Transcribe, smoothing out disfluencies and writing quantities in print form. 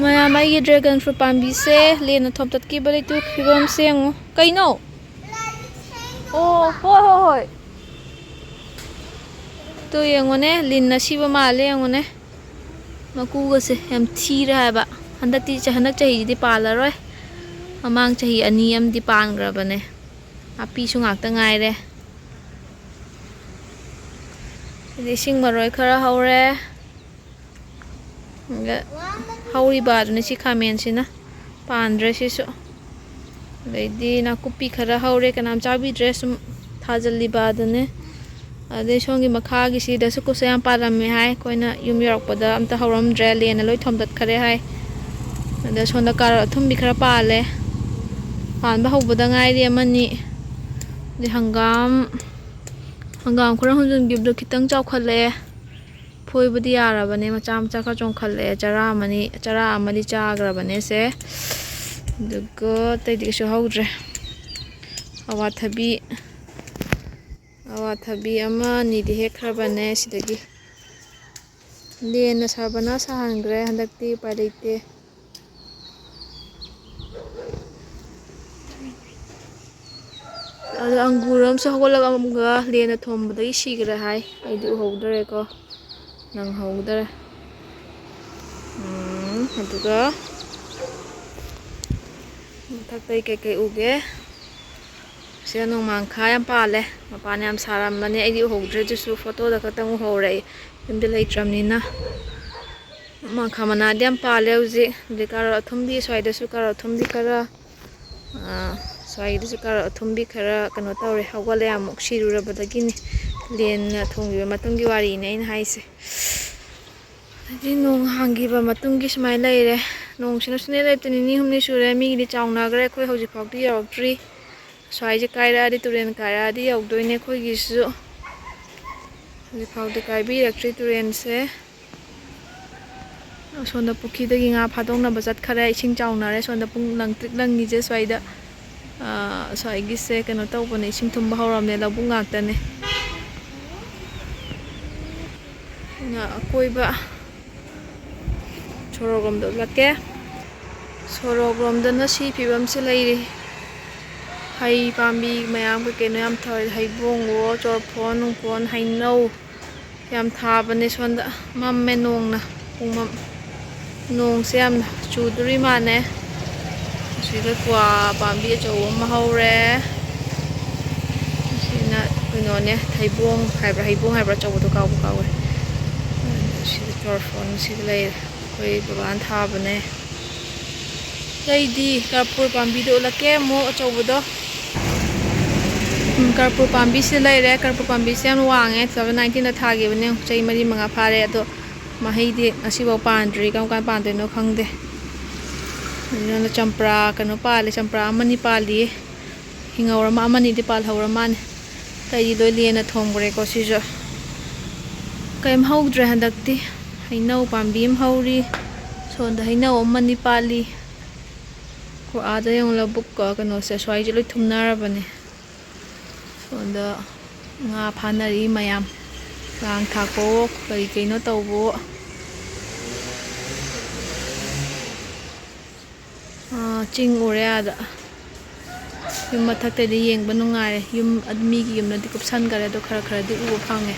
ꯃꯌꯥꯝ ꯑꯩꯒꯤ dragon fruit ꯄꯥꯝꯕꯤꯁꯦ ꯂꯦꯟꯅ ꯊꯣꯝꯇꯠꯈꯤꯕ ꯂꯩꯇꯨ ꯐꯤꯕꯝꯁꯦ ꯌꯦꯡꯉꯨ. ꯀꯩꯅꯣ? ꯑꯣ ꯍꯣꯏ. ꯇꯨ ꯌꯦꯡꯉꯨꯅꯦ ꯂꯤꯟꯅ ꯁꯤꯕ ꯃꯥꯜꯂꯦ ꯌꯦꯡꯉꯨꯅꯦ. ꯃꯀꯨꯒꯁꯦ ꯌꯥꯝ ꯊꯤꯔꯦ ꯍꯥꯏꯕ. ꯍꯟꯗꯛ ꯆꯍꯤꯁꯤꯗꯤ ꯄꯥꯜꯂꯔꯣꯏ. ꯃꯃꯥꯡ ꯆꯍꯤ 2 ꯑꯃꯗꯤ ꯄꯥꯟꯈ꯭ꯔꯕꯅꯦ. ꯅꯥꯄꯤꯁꯨ ꯉꯥꯛꯇ ꯉꯥꯏꯔꯦ. ꯏꯁꯤꯡ ꯃꯔꯣꯏ ꯈꯔ ꯍꯧꯔꯦ. ꯍꯧꯔꯤꯕ ꯑꯗꯨꯅꯤ ꯁꯤ ꯈꯥꯃꯦꯟꯁꯤꯅ ꯄꯥꯟꯗ꯭ꯔꯦ ꯁꯤꯁꯨ. ꯑꯗꯩꯗꯤ ꯅꯥꯀꯨꯞꯄꯤ ꯈꯔ ꯍꯧꯔꯦ, ꯀꯅꯥꯝ ꯆꯥꯕꯤꯗ꯭ꯔꯦ ꯁꯨꯝ ꯊꯥꯖꯤꯜꯂꯤꯕ ꯑꯗꯨꯅꯦ. ꯑꯗꯩ ꯁꯣꯝꯒꯤ ꯃꯈꯥꯒꯤꯁꯤꯗꯁꯨ ꯀꯨꯠꯁꯦ ꯌꯥꯝ ꯄꯥꯜꯂꯝꯃꯦ ꯍꯥꯏ. ꯑꯩꯈꯣꯏꯅ ꯌꯨꯝ ꯌꯧꯔꯛꯄꯗ ꯑꯝꯇ ꯍꯧꯔꯝꯗ꯭ꯔꯦ, ꯂꯦꯟꯅ ꯂꯣꯏ ꯊꯣꯝꯗꯠꯈꯔꯦ ꯍꯥꯏ. ꯑꯗ ꯁꯣꯝꯗ ꯀꯥꯔꯣꯠ ꯑꯊꯨꯝꯕꯤ ꯈꯔ ꯄꯥꯜꯂꯦ. ꯄꯥꯟꯕ ꯍꯧꯕꯗ ꯉꯥꯏꯔꯤ ꯑꯃꯅꯤ. ꯑꯗꯩ ꯍꯪꯒꯥꯝ ꯈꯔ ꯍꯨꯟꯖꯤꯟꯈꯤꯕꯗꯣ ꯈꯤꯇꯪ ꯆꯥꯎꯈꯠꯂꯛꯑꯦ. ꯐꯣꯏꯕꯗꯤ ꯌꯥꯔꯕꯅꯦ, ꯃꯆꯥ ꯈꯔ ꯆꯣꯡꯈꯠꯂꯛꯑꯦ. ꯆꯔꯥ ꯑꯃꯗꯤ ꯆꯥꯈ꯭ꯔꯕꯅꯦ ꯁꯦ. ꯑꯗꯨꯒ ꯑꯇꯩꯗꯤ ꯀꯩꯁꯨ ꯍꯧꯗ꯭ꯔꯦ. ꯑꯋꯥꯊꯕꯤ ꯑꯃ ꯑꯅꯤꯗꯤ ꯍꯦꯛꯈ꯭ꯔꯕꯅꯦ ꯁꯤꯗꯒꯤ. ꯂꯦꯟꯅ ꯁꯥꯕꯅ ꯁꯥꯍꯟꯈ꯭ꯔꯦ ꯍꯟꯗꯛꯇꯤ, ꯎꯄꯥꯏ ꯂꯩꯇꯦ. ꯑꯗꯣ ꯑꯪꯒꯨꯔ ꯑꯃꯁꯨ ꯍꯧꯒꯠꯂꯒ ꯂꯦꯟꯅ ꯊꯣꯝꯕꯗꯒꯤ ꯁꯤꯈ꯭ꯔꯦ ꯍꯥꯏ. ꯑꯩꯗꯤ ꯎꯍꯧꯗ꯭ꯔꯦꯀꯣ, ꯅꯪꯍꯧꯗ꯭ꯔꯦ. ꯑꯗꯨꯒ ꯃꯊꯛꯇꯩ ꯀꯩꯀꯩ ꯎꯒꯦ? ꯁꯤꯗ ꯅꯣꯡꯃꯥꯡꯈꯥ ꯌꯥꯝ ꯄꯥꯜꯂꯦ. ꯃꯄꯥꯟ ꯌꯥꯝ ꯁꯥꯔꯝꯕꯅꯦ, ꯑꯩꯗꯤ ꯎꯍꯧꯗ꯭ꯔꯦ. ꯑꯗꯨꯁꯨ ꯐꯣꯇꯣꯗ ꯈꯛꯇꯪ ꯎꯍꯧꯔꯦ ꯑꯩ, ꯌꯨꯝꯗ ꯂꯩꯇ꯭ꯔꯕꯅꯤꯅ. ꯅꯣꯡꯃꯥꯡꯈꯥ ꯃꯅꯥꯗꯤ ꯌꯥꯝ ꯄꯥꯜꯂꯦ ꯍꯧꯖꯤꯛ. ꯑꯗꯩ ꯀꯥꯔꯣꯠ ꯑꯊꯨꯝꯕꯤ, ꯁ꯭ꯋꯥꯏꯗꯁꯨ ꯀꯥꯔꯣꯠ ꯑꯊꯨꯝꯕꯤ ꯈꯔ, ꯁ꯭ꯋꯥꯏꯗꯁꯨ ꯀꯥꯔꯣꯠ ꯑꯊꯨꯝꯕꯤ ꯈꯔ ꯀꯩꯅꯣ ꯇꯧꯔꯦ, ꯍꯧꯒꯠꯂꯦ. ꯑꯃꯨꯛ ꯁꯤꯔꯨꯔꯕꯗꯒꯤꯅꯤ, ꯂꯦꯟꯅ ꯊꯣꯝꯈꯤꯕ ꯃꯇꯨꯡꯒꯤ ꯋꯥꯔꯤꯅꯦ ꯑꯩꯅ ꯍꯥꯏꯁꯦ. ꯑꯗꯩ ꯅꯣꯡ ꯍꯥꯡꯈꯤꯕ ꯃꯇꯨꯡꯒꯤ ꯁꯨꯃꯥꯏꯅ ꯂꯩꯔꯦ. ꯅꯣꯡꯁꯤꯅ ꯁꯨꯡꯂꯦꯞ ꯂꯦꯞꯇꯦ. 9 ꯁꯨꯔꯦ. ꯃꯤꯒꯤꯗꯤ ꯆꯥꯎꯅꯈ꯭ꯔꯦ, ꯑꯩꯈꯣই ꯍꯧꯖꯤꯛꯐꯥꯎꯗꯤ ꯌꯧꯔꯛꯇ꯭ꯔꯤ. ꯁ꯭ꯋꯥꯏꯁꯦ ꯀꯥꯏꯔꯛꯑꯗꯤ, ꯇꯨꯔꯦꯟ ꯀꯥꯏꯔꯛꯑꯗꯤ ꯌꯧꯗꯣꯏꯅꯦ ꯑꯩꯈꯣꯏꯒꯤꯁꯨ. ꯍꯧꯖꯤꯛꯐꯥꯎꯗꯤ ꯀꯥꯏꯕꯤꯔꯛꯇ꯭ꯔꯤ ꯇꯨꯔꯦꯟꯁꯦ. ꯑꯁꯣꯝꯗ ꯄꯨꯈ꯭ꯔꯤꯗꯒꯤ ꯉꯥ ꯐꯥꯗꯣꯛꯅꯕ ꯆꯠꯈꯔꯦ. ꯏꯁꯤꯡ ꯆꯥꯎꯅꯔꯦ. ꯁꯣꯝꯗ ꯄꯨꯡ ꯂꯪꯇ꯭ꯔꯤꯛ ꯂꯪꯉꯤꯁꯦ ꯁ꯭ꯋꯥꯏꯗ. ꯁ꯭ꯋꯥꯏꯒꯤꯁꯦ ꯀꯩꯅꯣ ꯇꯧꯕꯅꯦ, ꯏꯁꯤꯡ ꯊꯨꯝꯕ ꯍꯧꯔꯕꯅꯦ, ꯂꯧꯕꯨꯛ ꯉꯥꯛꯇꯅꯦ. ꯑꯀꯣꯏꯕ ꯁꯣꯔꯣꯛꯂꯣꯝꯗ ꯎꯠꯂꯛꯀꯦ. ꯁꯣꯔꯣꯛꯂꯣꯝꯗꯅ ꯁꯤ ꯐꯤꯕꯝꯁꯦ ꯂꯩꯔꯤ. ꯍꯩ ꯄꯥꯝꯕꯤ ꯃꯌꯥꯝ ꯀꯩꯅꯣ ꯌꯥꯝ ꯊꯥꯔꯤ. ꯍꯩꯕꯣꯡꯋꯣ, ꯆꯣꯔꯐꯣꯟ ꯅꯨꯡꯐꯣꯟ, ꯍꯩꯅꯧ ꯌꯥꯝ ꯊꯥꯕꯅꯦ. ꯁꯣꯝꯗ ꯃꯝꯃꯦ ꯅꯣꯡꯅ, ꯄꯨꯡꯃꯝ. ꯅꯣꯡꯁꯦ ꯌꯥꯝ ꯆꯨꯗꯣꯔꯤ ꯃꯥꯜꯂꯦ. ꯁꯤꯗ ꯀ꯭ꯋꯥ ꯄꯥꯝꯕꯤ ꯑꯆꯧꯕ ꯑꯃ ꯍꯧꯔꯦ. ꯁꯤꯅ ꯀꯩꯅꯣꯅꯦ, ꯍꯩꯕꯣꯡ ꯍꯥꯏꯕ꯭ꯔꯥ ꯑꯆꯧꯕꯗꯣ, ꯀꯥꯎꯈ꯭ꯔꯦ. ꯁꯤꯗ ꯆꯣꯔꯐꯣꯟ ꯁꯤꯗ ꯂꯩꯔꯦ. ꯑꯩꯈꯣꯏ ꯕꯕꯥꯅ ꯊꯥꯕꯅꯦ. ꯑꯇꯩꯗꯤ ꯀꯔꯄꯨꯔ ꯄꯥꯝꯕꯤꯗꯣ ꯎꯠꯂꯛꯀꯦ ꯑꯃꯨꯛ, ꯑꯆꯧꯕꯗꯣ. ꯀꯔꯄꯨꯔ ꯄꯥꯝꯕꯤꯁꯤꯗ ꯂꯩꯔꯦ. ꯀꯔꯄꯨꯔ ꯄꯥꯝꯕꯤꯁꯦ ꯌꯥꯝ ꯋꯥꯡꯉꯦ. 2019ꯗ ꯊꯥꯈꯤꯕꯅꯦ. ꯆꯍꯤ 4-5 ꯐꯥꯔꯦ. ꯑꯗꯣ ꯃꯍꯩꯗꯤ ꯉꯁꯤꯐꯥꯎ ꯄꯥꯟꯗ꯭ꯔꯤ. ꯀꯔꯝ ꯀꯥꯟ ꯄꯥꯟꯗꯣꯏꯅꯣ ꯈꯪꯗꯦ. ꯑꯗꯨꯅ ꯆꯝꯄ꯭ꯔꯥ ꯀꯩꯅꯣ ꯄꯥꯜꯂꯤ. ꯆꯝꯄ꯭ꯔꯥ ꯑꯃꯅꯤ ꯄꯥꯜꯂꯤꯌꯦ. ꯑꯃꯅꯤꯗꯤ ꯄꯥꯜꯍꯧꯔ ꯃꯥꯜꯂꯦ. ꯑꯇꯩꯗꯤ ꯂꯣꯏ ꯂꯦꯟꯅ ꯊꯣꯝꯈ꯭ꯔꯦꯀꯣ ꯁꯤꯁꯨ. ꯀꯩꯝ ꯍꯧꯗ꯭ꯔꯦ ꯍꯟꯗꯛꯇꯤ. ꯍꯩꯅꯧ ꯄꯥꯝꯕꯤ ꯑꯃ ꯍꯧꯔꯤ. ꯁꯣꯝꯗ ꯍꯩꯅꯧ ꯑꯃꯅꯤ ꯄꯥꯜꯂꯤ. ꯑꯥꯗ ꯌꯦꯡꯉꯨ, ꯂꯧꯕꯨꯛꯀ ꯀꯩꯅꯣꯁꯦ ꯁ꯭ꯋꯥꯏꯁꯦ ꯂꯣꯏ ꯊꯨꯝꯅꯔꯕꯅꯦ. ꯁꯣꯝꯗ ꯉꯥ ꯐꯥꯅꯔꯤ ꯃꯌꯥꯝ. ꯂꯥꯡ ꯊꯥꯛꯄꯋꯣ, ꯀꯩꯅꯣ ꯇꯧꯕꯋꯣ. ꯆꯤꯡ ꯎꯔꯦ ꯑꯥꯗ. ꯌꯨꯝ ꯃꯊꯛꯇꯩꯗꯤ ꯌꯦꯡꯕ ꯅꯨꯡꯉꯥꯏꯔꯦ. ꯃꯤꯒꯤ ꯌꯨꯝꯗꯗꯤ ꯀꯨꯞꯁꯟꯈꯔꯦ, ꯑꯗꯣ ꯈꯔꯗꯤ ꯎꯕ ꯐꯪꯉꯦ꯫